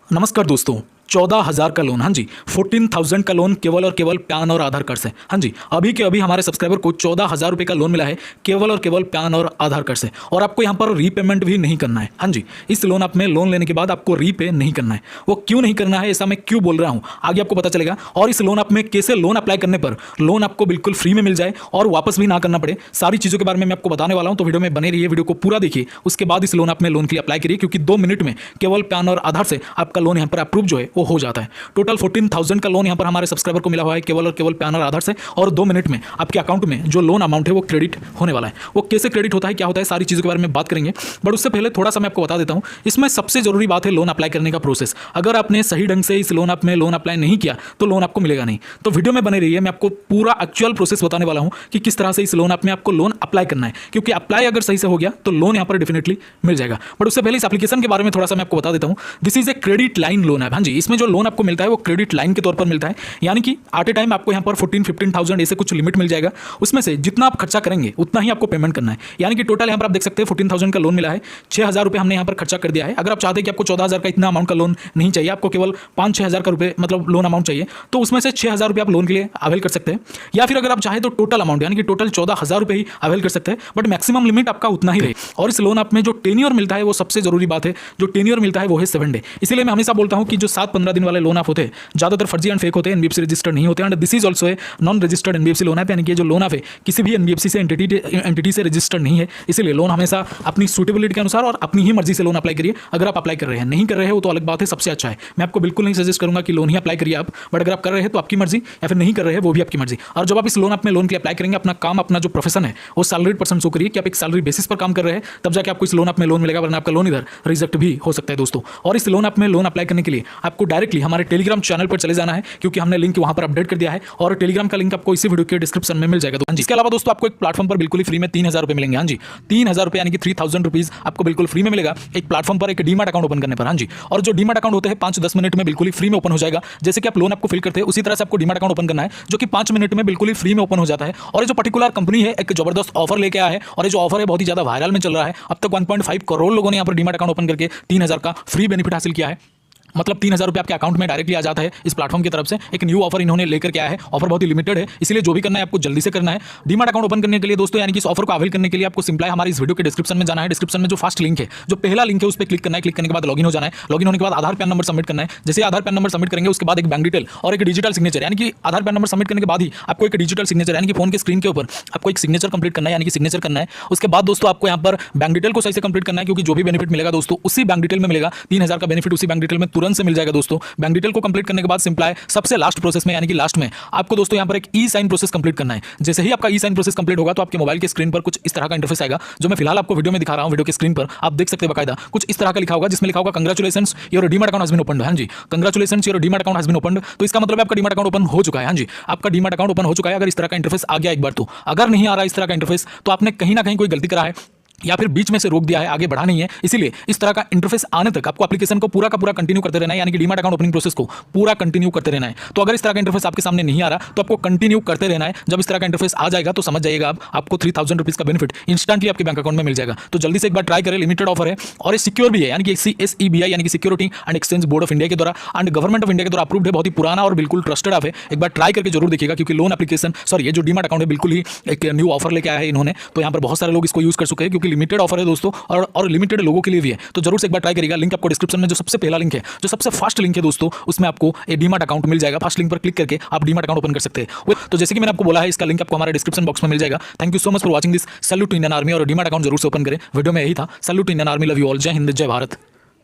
नमस्कार दोस्तों। 14,000 का लोन, हाँ जी, 14,000 का लोन केवल और केवल पैन और आधार कार्ड से। हाँ जी, अभी के अभी हमारे सब्सक्राइबर को 14,000 रुपये का लोन मिला है केवल और केवल पैन और आधार कार्ड से। और आपको यहाँ पर रीपेमेंट भी नहीं करना है। हाँ जी, इस लोन आप में लोन लेने के बाद आपको रीपे नहीं करना है। वो क्यों नहीं करना है, ऐसा मैं क्यों बोल रहा हूँ, आगे आपको पता चलेगा। और इस लोन आप में कैसे लोन अप्लाई करने पर लोन आपको बिल्कुल फ्री में मिल जाए और वापस भी ना करना पड़े, सारी चीज़ों के बारे में मैं आपको बताने वाला हूँ। तो वीडियो में बने रहिए, वीडियो को पूरा देखिए, उसके बाद इस लोन आप में लोन के लिए अप्लाई करिए, क्योंकि 2 मिनट में केवल पैन और आधार से आपका लोन यहाँ पर अप्रूव जो है वो हो जाता है। टोटल 14,000 का लोन यहाँ पर हमारे सब्सक्राइबर को मिला हुआ है केवल और केवल पैन और आधार से। और 2 मिनट में आपके अकाउंट में जो लोन अमाउंट है वो क्रेडिट होने वाला है। वो कैसे क्रेडिट होता है, क्या होता है, सारी चीज़ों के बारे में बात करेंगे। बट उससे पहले थोड़ा सा मैं आपको बता देता हूँ, इसमें सबसे जरूरी बात है लोन अप्लाई करने का प्रोसेस। अगर आपने सही ढंग से इस लोन में लोन अप्लाई नहीं किया तो लोन आपको मिलेगा नहीं। तो वीडियो में बने रहिए, मैं आपको पूरा एक्चुअल प्रोसेस बताने वाला हूँ कि किस तरह से इस लोन में आपको लोन अप्लाई करना है, क्योंकि अप्लाई अगर सही से हो गया तो लोन यहाँ पर डेफिनेटली मिल जाएगा। बट उससे पहले इस एप्लीकेशन के बारे में थोड़ा सा मैं आपको बता देता हूँ। This is a credit line loan app. हाँ जी, इसमें जो लोन आपको मिलता है वो क्रेडिट लाइन के तौर पर मिलता है, यानी कि एट ए टाइम आपको यहाँ पर 14-15,000 ऐसे कुछ लिमिट मिल जाएगा। उसमें से जितना आप खर्चा करेंगे उतना ही आपको पेमेंट करना है। यानी कि टोटल यहाँ पर आप देख सकते हैं 14,000 का लोन मिला है, 6,000 रुपये हमने यहाँ पर खर्चा कर दिया है। अगर आप चाहते हैं कि आपको 14,000 का इतना अमाउंट का लोन नहीं चाहिए, आपको केवल 5-6 हज़ार का रुपये मतलब लोन अमाउंट चाहिए, तो उसमें से 6,000 रुपये आप लोन के लिए अवेल कर सकते हैं। या फिर अगर आप चाहें तो टोटल अमाउंट यानी कि टोटल 14,000 रुपये ही अवेल कर सकते हैं, बट मैक्सिमम लिमिट आपका उतना ही रहे। और इस लोन आप में जो टेन्योर मिलता है वो सबसे जरूरी बात है, जो टेन्योर मिलता है वो है 7 डे। इसलिए मैं हमेशा बोलता हूँ कि जो 7-15 दिन वाले लोन आप होते हैं ज़्यादातर फर्जी एंड फेक होते हैं, एनबीएफसी रजिस्टर्ड नहीं होते। And this is also a non registered NBFC loan app, यानी कि जो लोन ऐप है किसी भी एनबीएफसी से एंटिटी से रजिस्टर्ड नहीं है। इसलिए लोन हमेशा अपनी सूटेबिलिटी के अनुसार और अपनी ही मर्जी से लोन अप्लाई करिए। अगर आप अप्लाई कर रहे हैं, नहीं कर रहे हो तो अलग बात है, सबसे अच्छा है। मैं आपको बिल्कुल नहीं सजेस्ट करूंगा कि लोन ही अप्लाई करिए आप, बट अगर आप कर रहे हैं तो आपकी मर्जी, या फिर नहीं कर रहे हैं वो भी आपकी मर्जी। और जब आप इस लोन में लोन के लिए अप्लाई करेंगे, अपना काम, अपना जो प्रोफेशन है वो सैलरीड पर्सन शो करिए कि आप एक सैलरी बेसिस पर काम कर रहे हैं, तब जाके आपको इस लोन में लोन मिलेगा, वरना आपका लोन इधर रिजेक्ट भी हो सकता है दोस्तों। और इस लोन में लोन अप्लाई करने के लिए आपको डायरेक्टली हमारे टेलीग्राम चैनल पर चले जाना है, क्योंकि हमने लिंक वहां पर अपडेट कर दिया है और टेलीग्राम का लिंक आपको इसी वीडियो के डिस्क्रिप्शन में मिल जाएगा। इसके अलावा दोस्तों आपको एक प्लेटफॉर्म पर बिल्कुल ही फ्री में 3,000 रुपये मिलेंगे। हाँ जी, 3,000 रुपये यानी कि 3,000 रुपीज आपको बिल्कुल फ्री में मिलेगा एक प्लेटफॉर्म पर, एक डीमैट अकाउंट ओपन करने पर। हाँ जी, और जो डीमैट अकाउंट होते हैं 5-10 मिनट में बिल्कुल ही फ्री में ओपन हो जाएगा। जैसे कि आप लोन आपको फिल करते हैं उसी तरह से आपको डीमैट अकाउंट ओपन करना है, जो कि 5 मिनट में बिल्कुल ही फ्री में ओपन हो जाता है। और ये जो पर्टिकुलर कंपनी है एक जबरदस्त ऑफर लेके आया है, और ये जो ऑफर है बहुत ही ज्यादा वायरल में चल रहा है। अब तक 1.5 करोड़ लोगों ने यहाँ पर डीमैट अकाउंट ओपन करके 3,000 का फ्री बेनिफिट हासिल किया है। मतलब 3,000 रुपये आपके अकाउंट में डायरेक्टली आ जाता है इस प्लेटफॉर्म की तरफ से। एक न्यू ऑफर इन्होंने लेकर के आया है, ऑफर बहुत ही लिमिटेड है, इसलिए जो भी करना है आपको जल्दी से करना है। डीमैट अकाउंट ओपन करने के लिए दोस्तों, यानी कि इस ऑफर को अवेल करने के लिए आपको सिंपल हमारे इस वीडियो के डिस्क्रिप्शन में जाना है। डिस्क्रिप्शन में जो फर्स्ट लिंक है, जो पहला लिंक है, उस पर क्लिक करना है। क्लिक करने के बाद लॉगिन हो जाना है। लॉगिन होने के बाद आधार पैन नंबर सबमिट करना है। जैसे आधार पैन नंबर सबमिट करेंगे उसके बाद एक बैंक डिटेल और एक डिजिटल सिग्नेचर, यानी कि आधार पैन नंबर सबमिट करने के बाद ही आपको एक डिजिटल सिग्नेचर यानी कि फोन के स्क्रीन के ऊपर आपको एक सिग्नेचर कंप्लीट करना है, यानी कि सिग्नेचर करना है। उसके बाद दोस्तों आपको यहाँ पर बैंक डिटेल को सही से कंप्लीट करना है, क्योंकि जो भी बेनिफिट मिलेगा दोस्तों उसी बैंक डिटेल में मिलेगा। 3,000 का बेनिफिट उसी बैंक डिटेल में तुरंत से मिल जाएगा दोस्तों। बैंक डिटेल को कंप्लीट करने के बाद सिंपल है सबसे लास्ट प्रोसेस में, यानी कि लास्ट में आपको दोस्तों यहाँ पर एक ई साइन प्रोसेस कंप्लीट करना है। जैसे ही आपका ई साइन प्रोसेस कंप्लीट होगा तो आपके मोबाइल के स्क्रीन पर कुछ इस तरह का इंटरफेस आएगा, जो मैं फिलहाल आपको वीडियो में दिखा रहा हूं। वीडियो के स्क्रीन पर आप देख सकते हैं बकायदा कुछ इस तरह का लिखा होगा, जिसमें लिखा होगा congratulations your demat account has been opened. हाँ जी, congratulations your demat account has been opened. तो इसका मतलब आपका डीमैट अकाउंट ओपन हो चुका है। हाँ जी, आपका डीमैट अकाउंट ओपन हो चुका है। अगर इस तरह का इंटरफेस आ गया एक बार तो, अगर नहीं आ रहा इस तरह का इंटरफेस तो आपने कहीं ना कहीं कोई गलती करा है, या फिर बीच में से रोक दिया है, आगे बढ़ा नहीं है। इसीलिए इस तरह का इंटरफेस आने तक आपको एप्लीकेशन को पूरा का पूरा कंटिन्यू करते रहना है, यानी कि डीमैट अकाउंट ओपनिंग प्रोसेस को पूरा कंटिन्यू करते रहना है। तो अगर इस तरह का इंटरफेस आपके सामने नहीं आ रहा तो आपको कंटिन्यू करते रहना है। जब इस तरह का इंटरफेस आ जाएगा तो समझ जाइएगा आपको 3,000 रुपीज का बेनिफिट इंस्टेंटली आपके बैंक अकाउंट में मिल जाएगा। तो जल्दी से एक बार ट्राई करें, लिमिटेड ऑफर है और ये सिक्योर भी है, यानी कि SEBI यानी कि security and exchange board of India के द्वारा एंड गवर्नमेंट ऑफ इंडिया के द्वारा अप्रूव्ड है। बहुत ही पुराना और बिल्कुल ट्रस्टेड ऐप है। एक बार ट्राई करके जरूर देखिएगा, क्योंकि लोन एप्लीकेशन ये जो डीमैट अकाउंट है बिल्कुल ही एक न्यू ऑफर लेके आया है इन्होंने। तो यहाँ पर बहुत सारे लोग इसको यूज कर चुके हैं, क्योंकि लिमिटेड ऑफर है दोस्तों और लिमिटेड लोगों के लिए भी है। तो जरूर से एक बार ट्राई करिएगा। लिंक आपको डिस्क्रिप्शन में जो सबसे पहला लिंक है, जो सबसे फर्स्ट लिंक है दोस्तों, उसमें आपको एक डीमैट अकाउंट मिल जाएगा। फर्स्ट लिंक पर क्लिक करके आप डीमैट अकाउंट ओपन कर सकते हैं। तो जैसे कि मैंने आपको बोला है, इसका लिंक आपको हमारे डिस्क्रिप्शन बॉक्स में मिल जाएगा। Thank you so much for watching this. Salute to Indian army. और डीमैट अकाउंट जरूर से ओपन करें। वीडियो में यही था। Salute to Indian army. Love you all. जय हिंद, जय भारत।